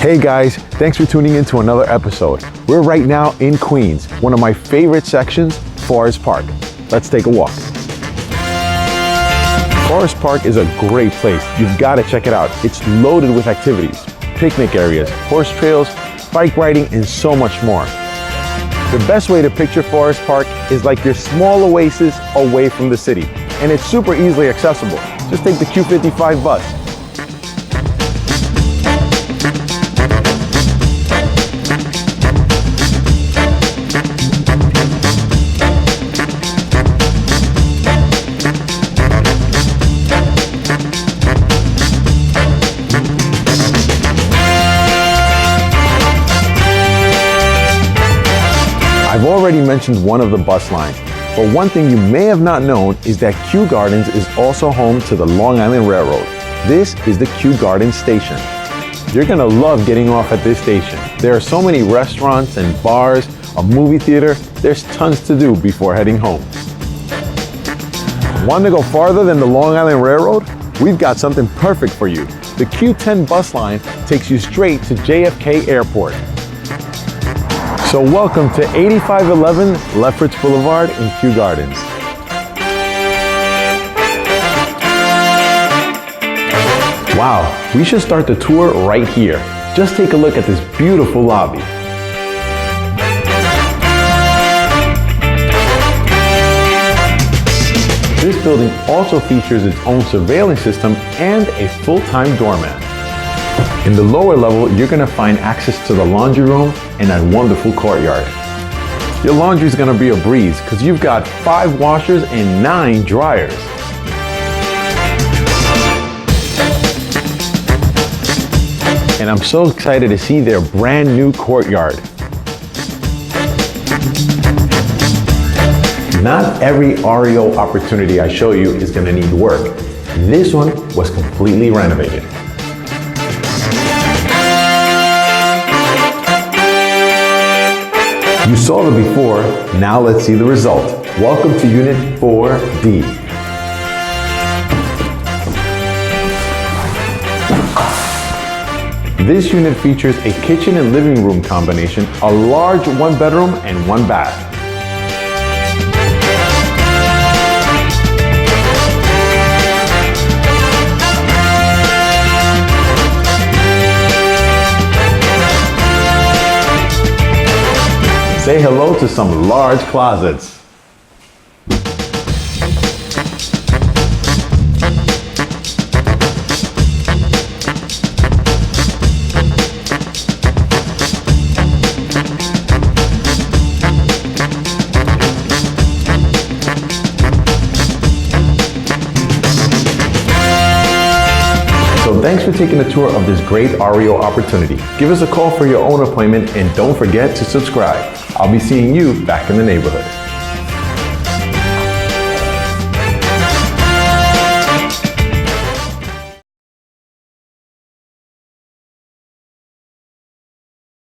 Hey guys, thanks for tuning in to another episode. We're right now in Queens, one of my favorite sections, Forest Park. Let's take a walk. Forest Park is a great place. You've got to check it out. It's loaded with activities, picnic areas, horse trails, bike riding, and so much more. The best way to picture Forest Park is like your small oasis away from the city, and it's super easily accessible. Just take the Q55 bus. I've already mentioned one of the bus lines, but one thing you may have not known is that Kew Gardens is also home to the Long Island Railroad. This is the Kew Gardens station. You're gonna love getting off at this station. There are so many restaurants and bars, a movie theater, there's tons to do before heading home. Want to go farther than the Long Island Railroad? We've got something perfect for you. The Q10 bus line takes you straight to JFK Airport. So welcome to 8511 Lefferts Boulevard in Kew Gardens. Wow, we should start the tour right here. Just take a look at this beautiful lobby. This building also features its own surveillance system and a full-time doorman. In the lower level, you're gonna find access to the laundry room and a wonderful courtyard. Your laundry is gonna be a breeze because you've got 5 washers and 9 dryers. And I'm so excited to see their brand new courtyard. Not every REO opportunity I show you is gonna need work. This one was completely renovated. You saw the before, now let's see the result. Welcome to Unit 4D. This unit features a kitchen and living room combination, a large 1-bedroom and 1 bath. Say hello to some large closets. So thanks for taking a tour of this great REO opportunity. Give us a call for your own appointment and don't forget to subscribe. I'll be seeing you back in the neighborhood.